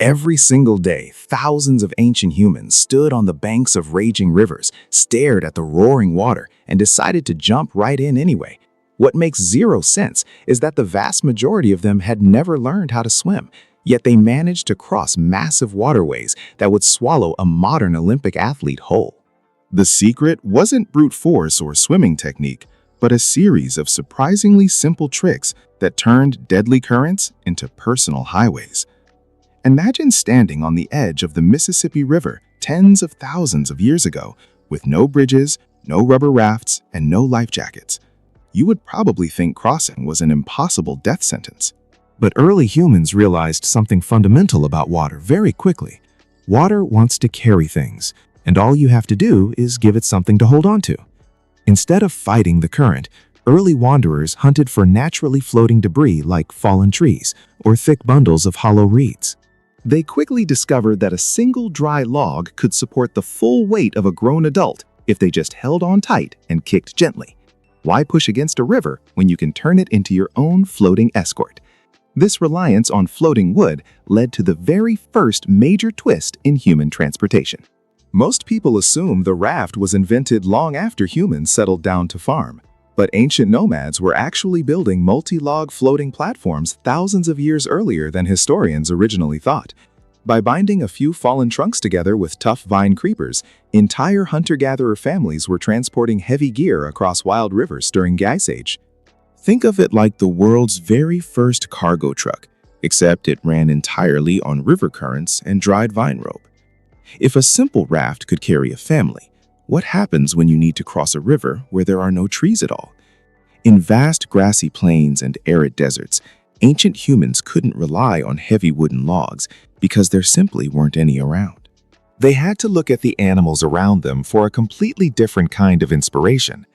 Every single day, thousands of ancient humans stood on the banks of raging rivers, stared at the roaring water, and decided to jump right in anyway. What makes zero sense is that the vast majority of them had never learned how to swim, yet they managed to cross massive waterways that would swallow a modern Olympic athlete whole. The secret wasn't brute force or swimming technique, but a series of surprisingly simple tricks that turned deadly currents into personal highways. Imagine standing on the edge of the Mississippi River tens of thousands of years ago with no bridges, no rubber rafts, and no life jackets. You would probably think crossing was an impossible death sentence. But early humans realized something fundamental about water very quickly. Water wants to carry things, and all you have to do is give it something to hold on to. Instead of fighting the current, early wanderers hunted for naturally floating debris like fallen trees or thick bundles of hollow reeds. They quickly discovered that a single dry log could support the full weight of a grown adult if they just held on tight and kicked gently. Why push against a river when you can turn it into your own floating escort? This reliance on floating wood led to the very first major twist in human transportation. Most people assume the raft was invented long after humans settled down to farm. But ancient nomads were actually building multi-log floating platforms thousands of years earlier than historians originally thought. By binding a few fallen trunks together with tough vine creepers, entire hunter-gatherer families were transporting heavy gear across wild rivers during the Ice Age. Think of it like the world's very first cargo truck, except it ran entirely on river currents and dried vine rope. If a simple raft could carry a family, what happens when you need to cross a river where there are no trees at all? In vast grassy plains and arid deserts, ancient humans couldn't rely on heavy wooden logs because there simply weren't any around. They had to look at the animals around them for a completely different kind of inspiration.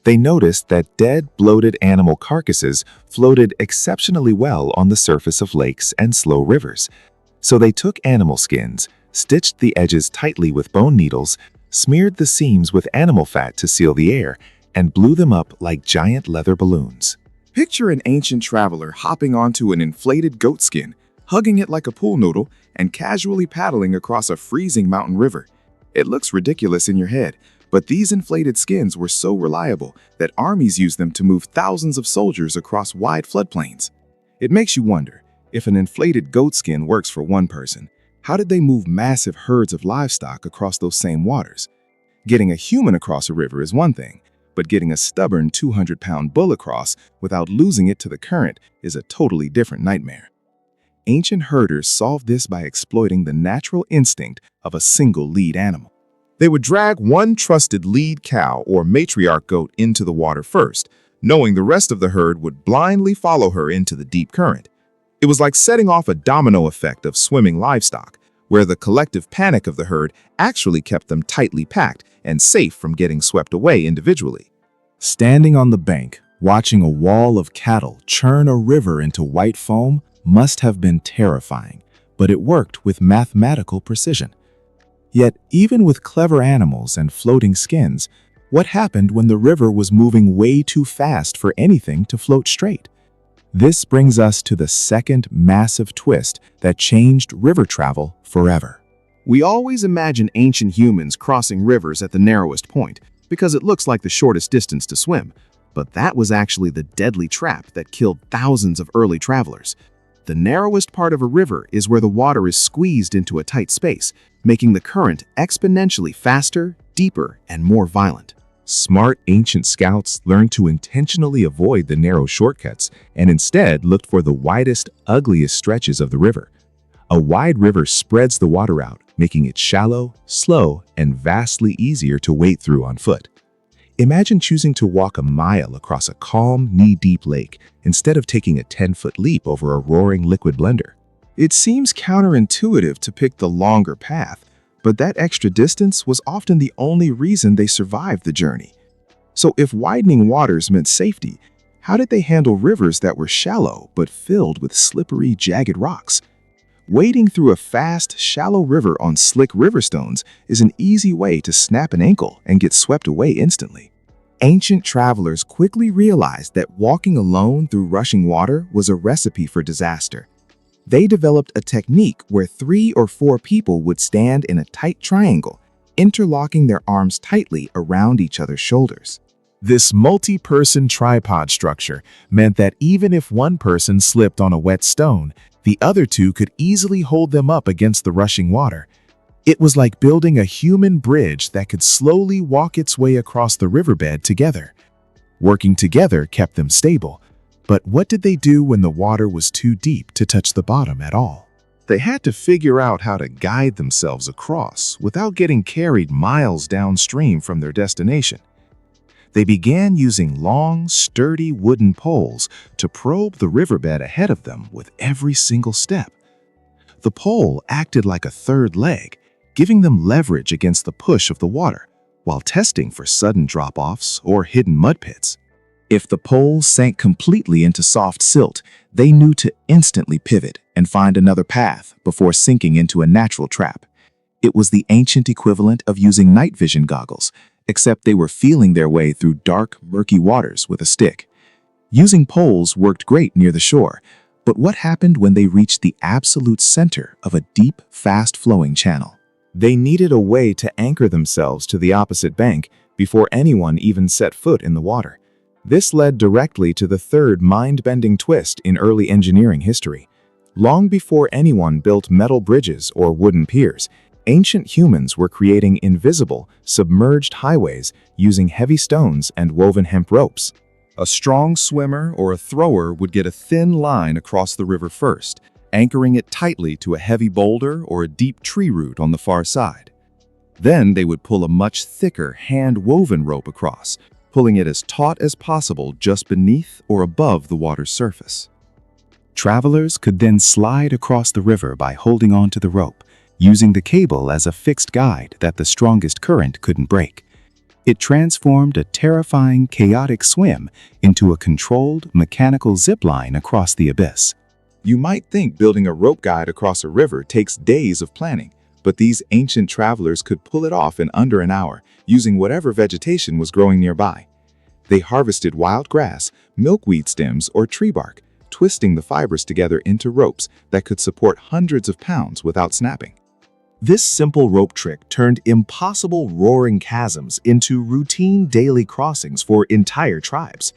They noticed that dead, bloated animal carcasses floated exceptionally well on the surface of lakes and slow rivers. So they took animal skins, stitched the edges tightly with bone needles, smeared the seams with animal fat to seal the air, and blew them up like giant leather balloons. Picture an ancient traveler hopping onto an inflated goat skin, hugging it like a pool noodle, and casually paddling across a freezing mountain river. It looks ridiculous in your head, but these inflated skins were so reliable that armies used them to move thousands of soldiers across wide floodplains. It makes you wonder, if an inflated goat skin works for one person, how did they move massive herds of livestock across those same waters? Getting a human across a river is one thing, but getting a stubborn 200-pound bull across without losing it to the current is a totally different nightmare. Ancient herders solved this by exploiting the natural instinct of a single lead animal. They would drag one trusted lead cow or matriarch goat into the water first, knowing the rest of the herd would blindly follow her into the deep current. It was like setting off a domino effect of swimming livestock, where the collective panic of the herd actually kept them tightly packed and safe from getting swept away individually. Standing on the bank, watching a wall of cattle churn a river into white foam must have been terrifying, but it worked with mathematical precision. Yet, even with clever animals and floating skins, what happened when the river was moving way too fast for anything to float straight? This brings us to the second massive twist that changed river travel forever. We always imagine ancient humans crossing rivers at the narrowest point because it looks like the shortest distance to swim, but that was actually the deadly trap that killed thousands of early travelers. The narrowest part of a river is where the water is squeezed into a tight space, making the current exponentially faster, deeper, and more violent. Smart ancient scouts learned to intentionally avoid the narrow shortcuts and instead looked for the widest, ugliest stretches of the river. A wide river spreads the water out, making it shallow, slow, and vastly easier to wade through on foot. Imagine choosing to walk a mile across a calm, knee-deep lake instead of taking a 10-foot leap over a roaring liquid blender. It seems counterintuitive to pick the longer path, but that extra distance was often the only reason they survived the journey. So if widening waters meant safety, how did they handle rivers that were shallow but filled with slippery, jagged rocks? Wading through a fast, shallow river on slick river stones is an easy way to snap an ankle and get swept away instantly. Ancient travelers quickly realized that walking alone through rushing water was a recipe for disaster. They developed a technique where 3 or 4 people would stand in a tight triangle, interlocking their arms tightly around each other's shoulders. This multi-person tripod structure meant that even if one person slipped on a wet stone, the other 2 could easily hold them up against the rushing water. It was like building a human bridge that could slowly walk its way across the riverbed together. Working together kept them stable, but what did they do when the water was too deep to touch the bottom at all? They had to figure out how to guide themselves across without getting carried miles downstream from their destination. They began using long, sturdy wooden poles to probe the riverbed ahead of them with every single step. The pole acted like a third leg, giving them leverage against the push of the water, while testing for sudden drop-offs or hidden mud pits. If the pole sank completely into soft silt, they knew to instantly pivot and find another path before sinking into a natural trap. It was the ancient equivalent of using night vision goggles, except they were feeling their way through dark, murky waters with a stick. Using poles worked great near the shore, but what happened when they reached the absolute center of a deep, fast-flowing channel? They needed a way to anchor themselves to the opposite bank before anyone even set foot in the water. This led directly to the third mind-bending twist in early engineering history. Long before anyone built metal bridges or wooden piers, ancient humans were creating invisible, submerged highways using heavy stones and woven hemp ropes. A strong swimmer or a thrower would get a thin line across the river first, anchoring it tightly to a heavy boulder or a deep tree root on the far side. Then they would pull a much thicker hand-woven rope across, pulling it as taut as possible just beneath or above the water's surface. Travelers could then slide across the river by holding onto the rope, using the cable as a fixed guide that the strongest current couldn't break. It transformed a terrifying, chaotic swim into a controlled, mechanical zipline across the abyss. You might think building a rope guide across a river takes days of planning, but these ancient travelers could pull it off in under an hour, using whatever vegetation was growing nearby. They harvested wild grass, milkweed stems, or tree bark, twisting the fibers together into ropes that could support hundreds of pounds without snapping. This simple rope trick turned impossible roaring chasms into routine daily crossings for entire tribes.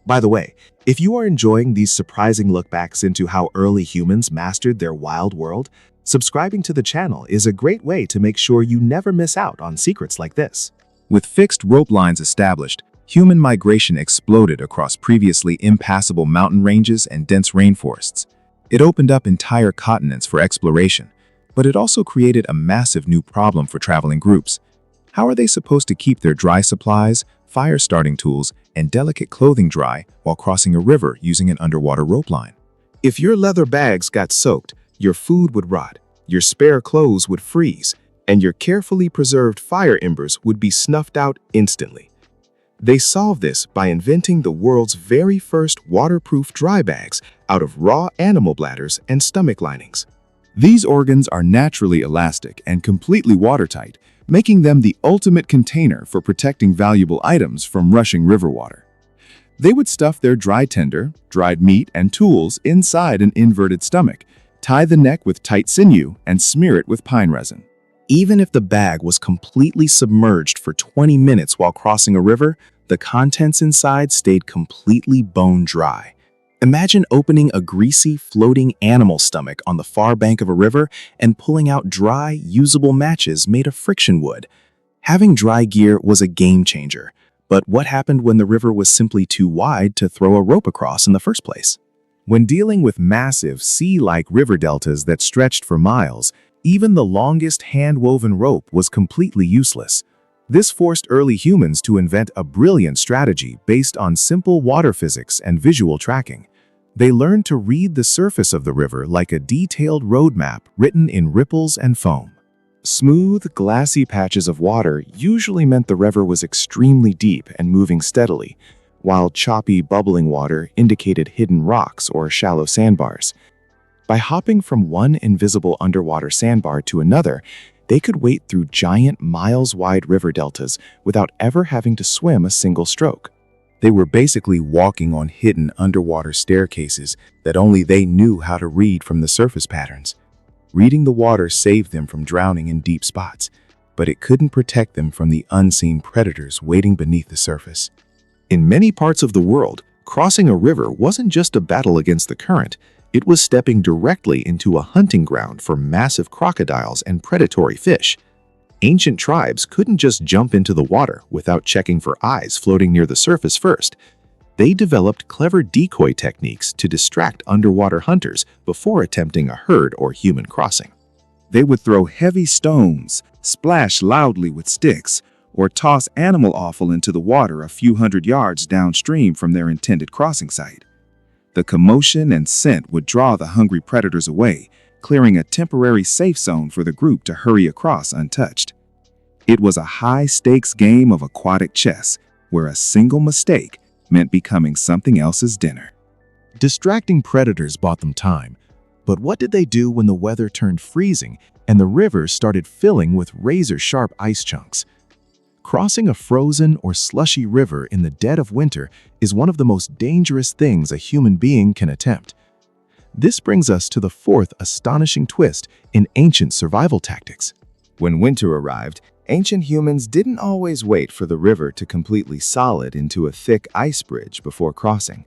By the way, if you are enjoying these surprising lookbacks into how early humans mastered their wild world, subscribing to the channel is a great way to make sure you never miss out on secrets like this. With fixed rope lines established, human migration exploded across previously impassable mountain ranges and dense rainforests. It opened up entire continents for exploration, but it also created a massive new problem for traveling groups. How are they supposed to keep their dry supplies, fire-starting tools, and delicate clothing dry while crossing a river using an underwater rope line? If your leather bags got soaked, your food would rot, your spare clothes would freeze, and your carefully preserved fire embers would be snuffed out instantly. They solved this by inventing the world's very first waterproof dry bags out of raw animal bladders and stomach linings. These organs are naturally elastic and completely watertight, making them the ultimate container for protecting valuable items from rushing river water. They would stuff their dry tinder, dried meat, and tools inside an inverted stomach, tie the neck with tight sinew, and smear it with pine resin. Even if the bag was completely submerged for 20 minutes while crossing a river, the contents inside stayed completely bone dry. Imagine opening a greasy, floating animal stomach on the far bank of a river and pulling out dry, usable matches made of friction wood. Having dry gear was a game changer, but what happened when the river was simply too wide to throw a rope across in the first place? When dealing with massive, sea-like river deltas that stretched for miles, even the longest hand-woven rope was completely useless. This forced early humans to invent a brilliant strategy based on simple water physics and visual tracking. They learned to read the surface of the river like a detailed roadmap written in ripples and foam. Smooth, glassy patches of water usually meant the river was extremely deep and moving steadily, while choppy, bubbling water indicated hidden rocks or shallow sandbars. By hopping from one invisible underwater sandbar to another, they could wade through giant, miles-wide river deltas without ever having to swim a single stroke. They were basically walking on hidden underwater staircases that only they knew how to read from the surface patterns. Reading the water saved them from drowning in deep spots, but it couldn't protect them from the unseen predators waiting beneath the surface. In many parts of the world, crossing a river wasn't just a battle against the current, it was stepping directly into a hunting ground for massive crocodiles and predatory fish. Ancient tribes couldn't just jump into the water without checking for eyes floating near the surface first. They developed clever decoy techniques to distract underwater hunters before attempting a herd or human crossing. They would throw heavy stones, splash loudly with sticks, or toss animal offal into the water a few hundred yards downstream from their intended crossing site. The commotion and scent would draw the hungry predators away, clearing a temporary safe zone for the group to hurry across untouched. It was a high-stakes game of aquatic chess, where a single mistake meant becoming something else's dinner. Distracting predators bought them time, but what did they do when the weather turned freezing and the rivers started filling with razor-sharp ice chunks? Crossing a frozen or slushy river in the dead of winter is one of the most dangerous things a human being can attempt. This brings us to the fourth astonishing twist in ancient survival tactics. When winter arrived, ancient humans didn't always wait for the river to completely solid into a thick ice bridge before crossing.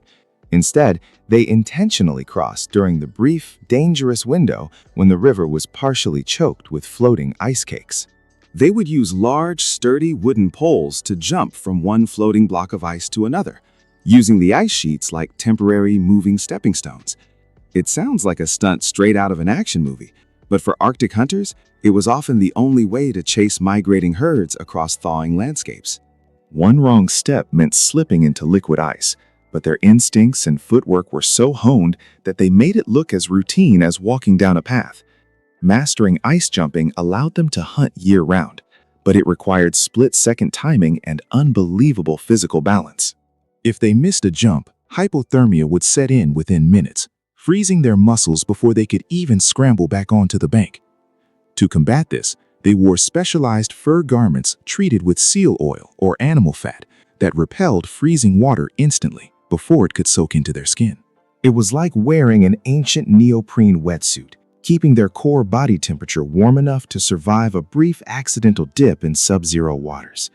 Instead, they intentionally crossed during the brief, dangerous window when the river was partially choked with floating ice cakes. They would use large, sturdy wooden poles to jump from one floating block of ice to another, using the ice sheets like temporary moving stepping stones. It sounds like a stunt straight out of an action movie, but for Arctic hunters, it was often the only way to chase migrating herds across thawing landscapes. One wrong step meant slipping into liquid ice, but their instincts and footwork were so honed that they made it look as routine as walking down a path. Mastering ice jumping allowed them to hunt year-round, but it required split-second timing and unbelievable physical balance. If they missed a jump, hypothermia would set in within minutes, freezing their muscles before they could even scramble back onto the bank. To combat this, they wore specialized fur garments treated with seal oil or animal fat that repelled freezing water instantly before it could soak into their skin. It was like wearing an ancient neoprene wetsuit, keeping their core body temperature warm enough to survive a brief accidental dip in sub-zero waters.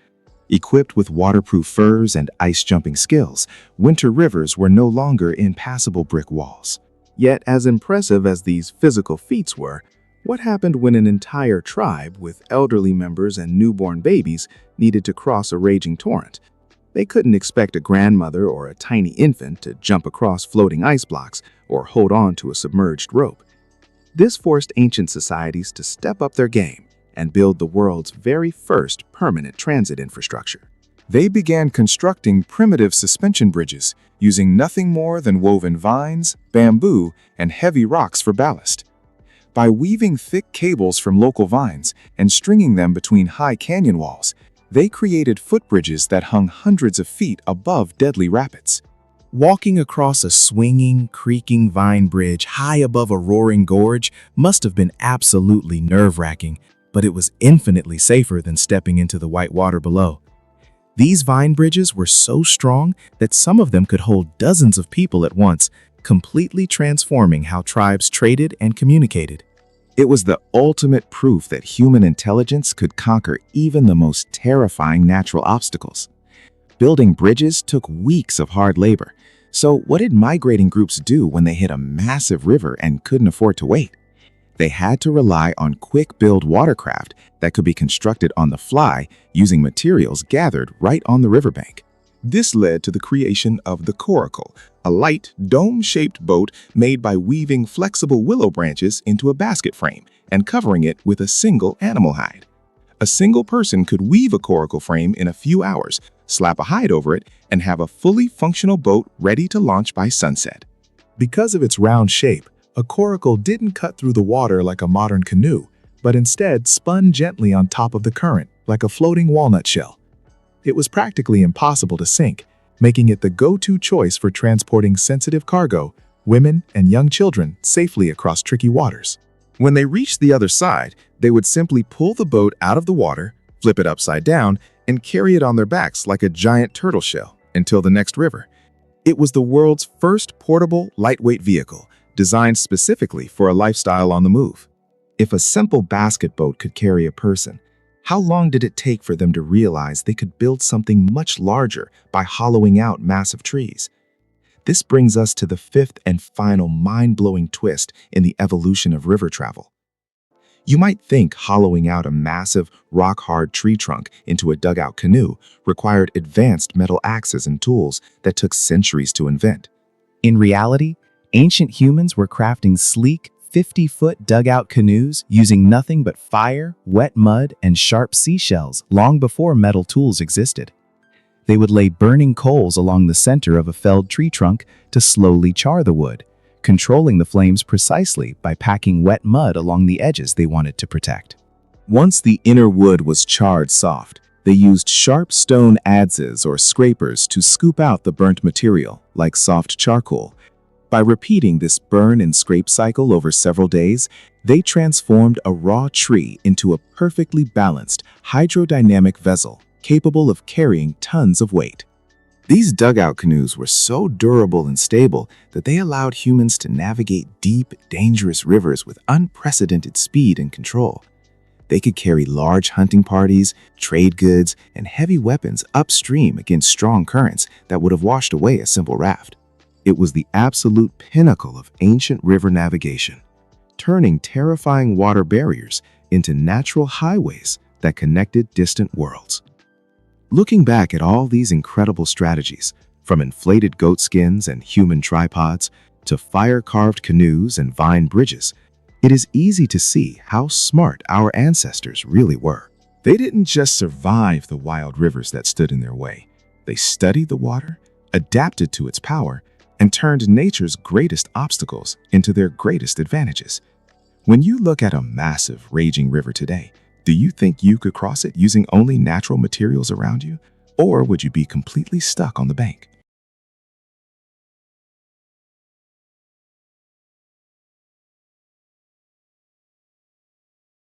Equipped with waterproof furs and ice-jumping skills, winter rivers were no longer impassable brick walls. Yet, as impressive as these physical feats were, what happened when an entire tribe with elderly members and newborn babies needed to cross a raging torrent? They couldn't expect a grandmother or a tiny infant to jump across floating ice blocks or hold on to a submerged rope. This forced ancient societies to step up their game and build the world's very first permanent transit infrastructure. They began constructing primitive suspension bridges using nothing more than woven vines, bamboo, and heavy rocks for ballast. By weaving thick cables from local vines and stringing them between high canyon walls, they created footbridges that hung hundreds of feet above deadly rapids. Walking across a swinging, creaking vine bridge high above a roaring gorge must have been absolutely nerve-wracking, but it was infinitely safer than stepping into the white water below. These vine bridges were so strong that some of them could hold dozens of people at once, completely transforming how tribes traded and communicated. It was the ultimate proof that human intelligence could conquer even the most terrifying natural obstacles. Building bridges took weeks of hard labor. So what did migrating groups do when they hit a massive river and couldn't afford to wait? They had to rely on quick-build watercraft that could be constructed on the fly using materials gathered right on the riverbank. This led to the creation of the Coracle, a light, dome-shaped boat made by weaving flexible willow branches into a basket frame and covering it with a single animal hide. A single person could weave a coracle frame in a few hours, slap a hide over it, and have a fully functional boat ready to launch by sunset. Because of its round shape, a coracle didn't cut through the water like a modern canoe, but instead spun gently on top of the current, like a floating walnut shell. It was practically impossible to sink, making it the go-to choice for transporting sensitive cargo, women, and young children safely across tricky waters. When they reached the other side, they would simply pull the boat out of the water, flip it upside down, and carry it on their backs like a giant turtle shell. until the next river. It was the world's first portable, lightweight vehicle, designed specifically for a lifestyle on the move. If a simple basket boat could carry a person, how long did it take for them to realize they could build something much larger by hollowing out massive trees? This brings us to the fifth and final mind-blowing twist in the evolution of river travel. You might think hollowing out a massive, rock-hard tree trunk into a dugout canoe required advanced metal axes and tools that took centuries to invent. In reality, ancient humans were crafting sleek, 50-foot dugout canoes using nothing but fire, wet mud, and sharp seashells long before metal tools existed. They would lay burning coals along the center of a felled tree trunk to slowly char the wood, controlling the flames precisely by packing wet mud along the edges they wanted to protect. Once the inner wood was charred soft, they used sharp stone adzes or scrapers to scoop out the burnt material, like soft charcoal. By repeating this burn and scrape cycle over several days, they transformed a raw tree into a perfectly balanced, hydrodynamic vessel capable of carrying tons of weight. These dugout canoes were so durable and stable that they allowed humans to navigate deep, dangerous rivers with unprecedented speed and control. They could carry large hunting parties, trade goods, and heavy weapons upstream against strong currents that would have washed away a simple raft. It was the absolute pinnacle of ancient river navigation, turning terrifying water barriers into natural highways that connected distant worlds. Looking back at all these incredible strategies, from inflated goat skins and human tripods to fire-carved canoes and vine bridges, it is easy to see how smart our ancestors really were. They didn't just survive the wild rivers that stood in their way. They studied the water, adapted to its power, and turned nature's greatest obstacles into their greatest advantages. When you look at a massive, raging river today, do you think you could cross it using only natural materials around you? Or would you be completely stuck on the bank?